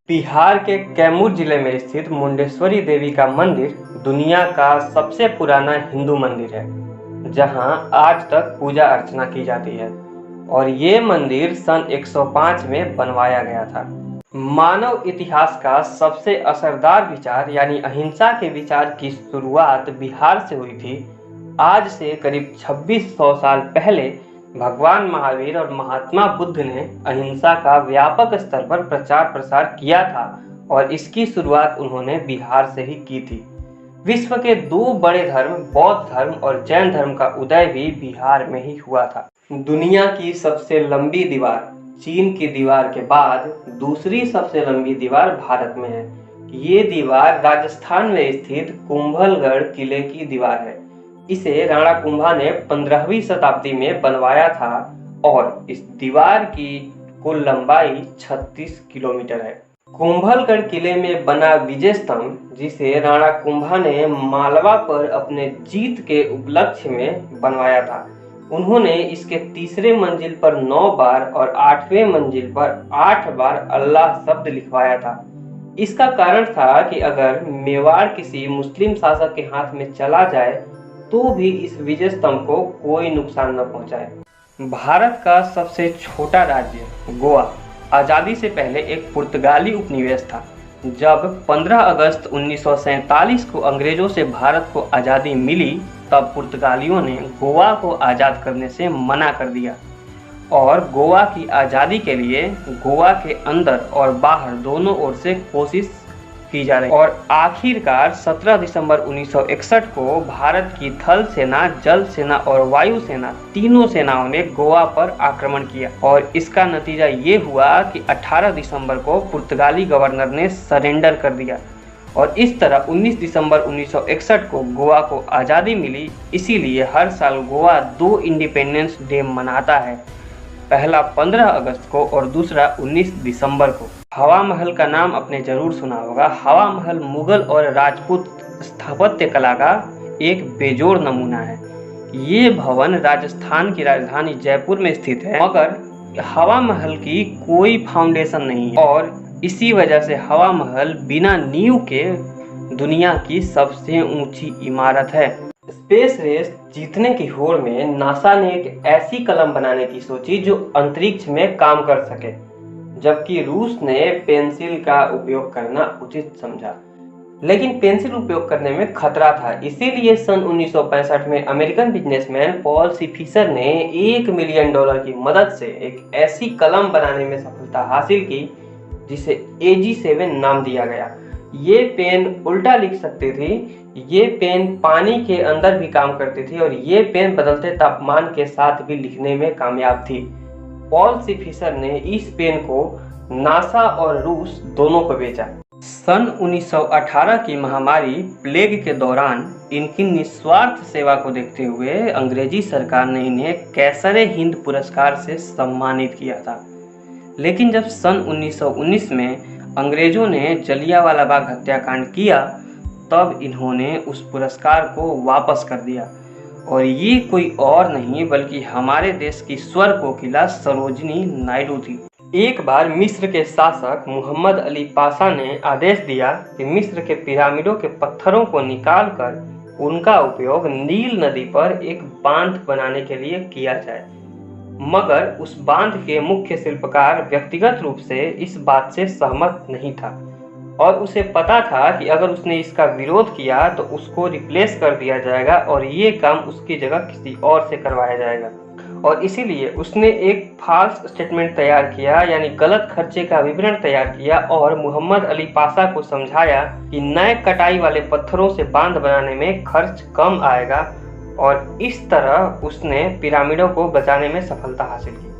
बिहार के कैमूर जिले में स्थित मुंडेश्वरी देवी का मंदिर दुनिया का सबसे पुराना हिंदू मंदिर है, जहां आज तक पूजा अर्चना की जाती है। और ये मंदिर सन 105 में बनवाया गया था। मानव इतिहास का सबसे असरदार विचार यानी अहिंसा के विचार की शुरुआत बिहार से हुई थी। आज से करीब 2600 साल पहले भगवान महावीर और महात्मा बुद्ध ने अहिंसा का व्यापक स्तर पर प्रचार प्रसार किया था और इसकी शुरुआत उन्होंने बिहार से ही की थी। विश्व के दो बड़े धर्म बौद्ध धर्म और जैन धर्म का उदय भी बिहार में ही हुआ था। दुनिया की सबसे लंबी दीवार चीन की दीवार के बाद दूसरी सबसे लंबी दीवार भारत में है। ये दीवार राजस्थान में स्थित कुंभलगढ़ किले की दीवार है। इसे राणा कुंभा ने 15वीं शताब्दी में बनवाया था और इस दीवार की कुल लंबाई 36 किलोमीटर है। कुंभलगढ़ किले में बना विजय स्तंभ, जिसे राणा कुंभा ने मालवा पर अपने जीत के उपलक्ष्य में बनवाया था, उन्होंने इसके तीसरे मंजिल पर 9 बार और 8वें मंजिल पर 8 बार अल्लाह शब्द लिखवाया था। इसका कारण था कि अगर मेवाड़ किसी मुस्लिम शासक के हाथ में चला जाए तो भी इस विजय स्तंभ को कोई नुकसान न पहुंचाए। भारत का सबसे छोटा राज्य गोवा आज़ादी से पहले एक पुर्तगाली उपनिवेश था। जब 15 अगस्त 1947 को अंग्रेजों से भारत को आज़ादी मिली, तब पुर्तगालियों ने गोवा को आज़ाद करने से मना कर दिया और गोवा की आज़ादी के लिए गोवा के अंदर और बाहर दोनों ओर से कोशिश की जा रही और आखिरकार 17 दिसंबर 1961 को भारत की थल सेना, जल सेना और वायु सेना तीनों सेनाओं ने गोवा पर आक्रमण किया और इसका नतीजा ये हुआ कि 18 दिसंबर को पुर्तगाली गवर्नर ने सरेंडर कर दिया और इस तरह 19 दिसंबर 1961 को गोवा को आज़ादी मिली। इसीलिए हर साल गोवा 2 इंडिपेंडेंस डे मनाता है, पहला 15 अगस्त को और दूसरा 19 दिसंबर को। हवा महल का नाम आपने जरूर सुना होगा। हवा महल मुगल और राजपूत स्थापत्य कला का एक बेजोड़ नमूना है। ये भवन राजस्थान की राजधानी जयपुर में स्थित है, मगर हवा महल की कोई फाउंडेशन नहीं है और इसी वजह से हवा महल बिना नींव के दुनिया की सबसे ऊंची इमारत है। स्पेस रेस जीतने की होड़ में नासा ने एक ऐसी कलम बनाने की सोची जो अंतरिक्ष में काम कर सके, जबकि रूस ने पेंसिल का उपयोग करना उचित समझा। लेकिन पेंसिल उपयोग करने में खतरा था, इसीलिए सन 1965 में अमेरिकन बिजनेसमैन पॉल सी फिशर ने $1 मिलियन की मदद से एक ऐसी कलम बनाने में सफलता हासिल की जिसे AG7 नाम दिया गया। ये पेन उल्टा लिख सकती थी, ये पेन पानी के अंदर भी काम करती थी और ये पेन बदलते तापमान के साथ भी लिखने में कामयाब थी। पॉल सी फिशर ने इस पेन को नासा और रूस दोनों को बेचा। सन 1918 की महामारी प्लेग के दौरान इनकी निस्वार्थ सेवा को देखते हुए अंग्रेजी सरकार ने इन्हें कैसरे हिंद पुरस्कार से सम्मानित किया था। लेकिन जब सन 1919 में अंग्रेजों ने जलियांवाला बाग हत्याकांड किया, तब इन्होंने उस पुरस्कार को वापस कर दिया और ये कोई और नहीं बल्कि हमारे देश की स्वर कोकिला सरोजिनी नायडू थी। एक बार मिस्र के शासक मोहम्मद अली पाशा ने आदेश दिया कि मिस्र के पिरामिडों के पत्थरों को निकालकर उनका उपयोग नील नदी पर एक बांध बनाने के लिए किया जाए, मगर उस बांध के मुख्य शिल्पकार व्यक्तिगत रूप से इस बात से सहमत नहीं था और उसे पता था कि अगर उसने इसका विरोध किया तो उसको रिप्लेस कर दिया जाएगा और ये काम उसकी जगह किसी और से करवाया जाएगा। और इसीलिए उसने एक फॉल्स स्टेटमेंट तैयार किया, यानी गलत खर्चे का विवरण तैयार किया और मोहम्मद अली पाशा को समझाया कि नए कटाई वाले पत्थरों से बांध बनाने में खर्च कम आएगा और इस तरह उसने पिरामिडों को बचाने में सफलता हासिल की।